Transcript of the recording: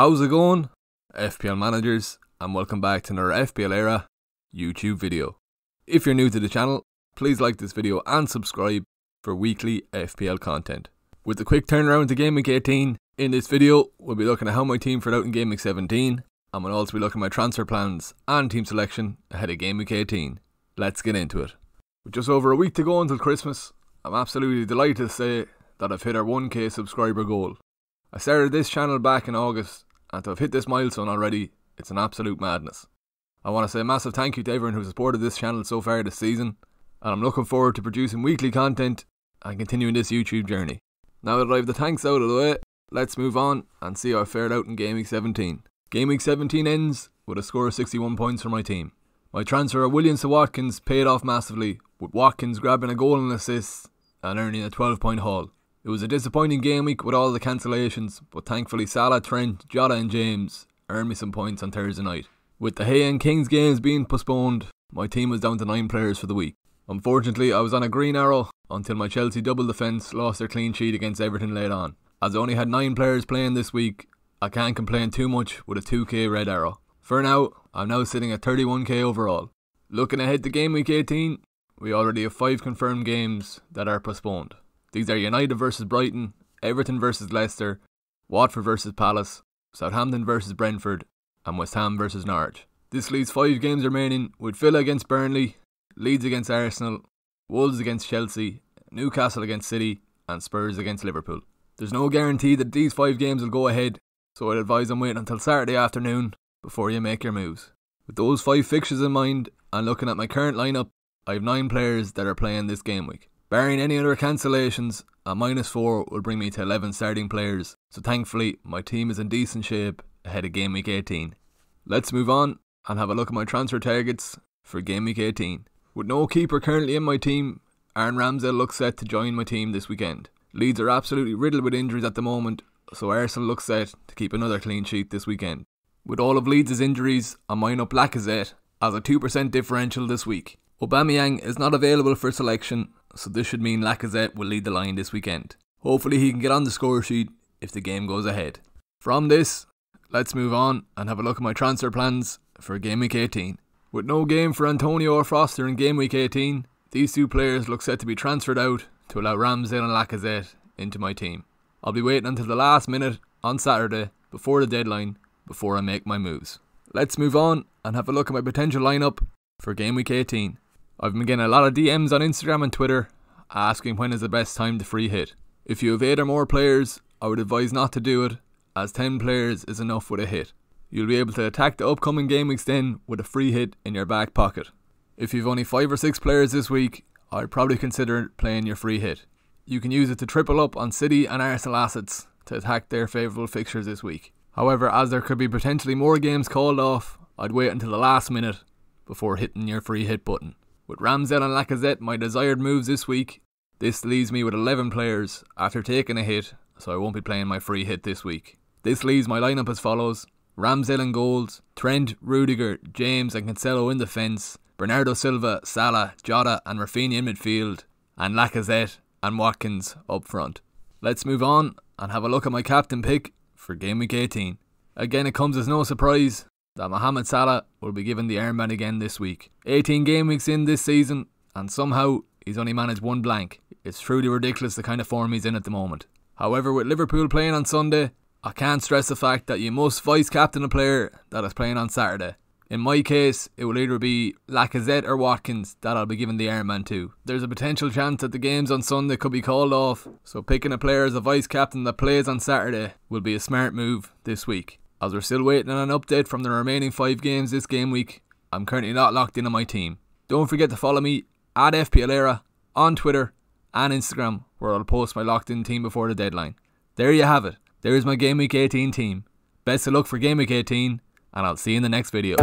How's it going, FPL managers, and welcome back to another FPL Éire YouTube video. If you're new to the channel, please like this video and subscribe for weekly FPL content. With the quick turnaround to Game Week 18, in this video we'll be looking at how my team fared out in Game Week 17, and we'll also be looking at my transfer plans and team selection ahead of Game Week 18. Let's get into it. With just over a week to go until Christmas, I'm absolutely delighted to say that I've hit our 1k subscriber goal. I started this channel back in August, and to have hit this milestone already, it's an absolute madness. I want to say a massive thank you to everyone who supported this channel so far this season, and I'm looking forward to producing weekly content and continuing this YouTube journey. Now that I have the thanks out of the way, let's move on and see how I fared out in Game Week 17. Game Week 17 ends with a score of 61 points for my team. My transfer of Williams to Watkins paid off massively, with Watkins grabbing a goal and assist and earning a 12-point haul. It was a disappointing game week with all the cancellations, but thankfully Salah, Trent, Jota and James earned me some points on Thursday night. With the Hay and Kings games being postponed, my team was down to 9 players for the week. Unfortunately, I was on a green arrow until my Chelsea double defence lost their clean sheet against Everton late on. As I only had 9 players playing this week, I can't complain too much with a 2k red arrow. For now, I'm now sitting at 31k overall. Looking ahead to Game Week 18, we already have 5 confirmed games that are postponed. These are United vs Brighton, Everton vs Leicester, Watford vs Palace, Southampton vs Brentford, and West Ham vs Norwich. This leaves 5 games remaining, with Villa against Burnley, Leeds against Arsenal, Wolves against Chelsea, Newcastle against City, and Spurs against Liverpool. There's no guarantee that these 5 games will go ahead, so I'd advise on waiting until Saturday afternoon before you make your moves. With those 5 fixtures in mind, and looking at my current lineup, I have 9 players that are playing this game week. Barring any other cancellations, a -4 will bring me to 11 starting players, so thankfully my team is in decent shape ahead of Game Week 18. Let's move on and have a look at my transfer targets for Game Week 18. With no keeper currently in my team, Aaron Ramsdale looks set to join my team this weekend. Leeds are absolutely riddled with injuries at the moment, so Arsenal looks set to keep another clean sheet this weekend. With all of Leeds' injuries, I'm lining up Lacazette as a 2% differential this week. Aubameyang is not available for selection, so this should mean Lacazette will lead the line this weekend. Hopefully he can get on the score sheet if the game goes ahead. From this, let's move on and have a look at my transfer plans for Game Week 18. With no game for Antonio or Foster in Game Week 18, these 2 players look set to be transferred out to allow Ramsdale and Lacazette into my team. I'll be waiting until the last minute on Saturday before the deadline before I make my moves. Let's move on and have a look at my potential lineup for Game Week 18. I've been getting a lot of DMs on Instagram and Twitter asking when is the best time to free hit. If you have 8 or more players, I would advise not to do it, as 10 players is enough with a hit. You'll be able to attack the upcoming game weeks then with a free hit in your back pocket. If you've only 5 or 6 players this week, I'd probably consider playing your free hit. You can use it to triple up on City and Arsenal assets to attack their favourable fixtures this week. However, as there could be potentially more games called off, I'd wait until the last minute before hitting your free hit button. With Ramsdale and Lacazette my desired moves this week, this leaves me with 11 players after taking a hit, so I won't be playing my free hit this week. This leaves my lineup as follows: Ramsdale in goals, Trent, Rudiger, James and Cancelo in defence, Bernardo Silva, Salah, Jota and Rafinha in midfield, and Lacazette and Watkins up front. Let's move on and have a look at my captain pick for Game Week 18. Again, it comes as no surprise that Mohamed Salah will be given the armband again this week. 18 game weeks in this season, and somehow he's only managed 1 blank. It's truly ridiculous the kind of form he's in at the moment. However, with Liverpool playing on Sunday, I can't stress the fact that you must vice captain a player that is playing on Saturday. In my case, it will either be Lacazette or Watkins that I'll be giving the armband to. There's a potential chance that the games on Sunday could be called off, so picking a player as a vice captain that plays on Saturday will be a smart move this week. As we're still waiting on an update from the remaining 5 games this game week, I'm currently not locked in on my team. Don't forget to follow me at FPL Éire on Twitter and Instagram, where I'll post my locked in team before the deadline. There you have it. There's my Game Week 18 team. Best of luck for Game Week 18, and I'll see you in the next video.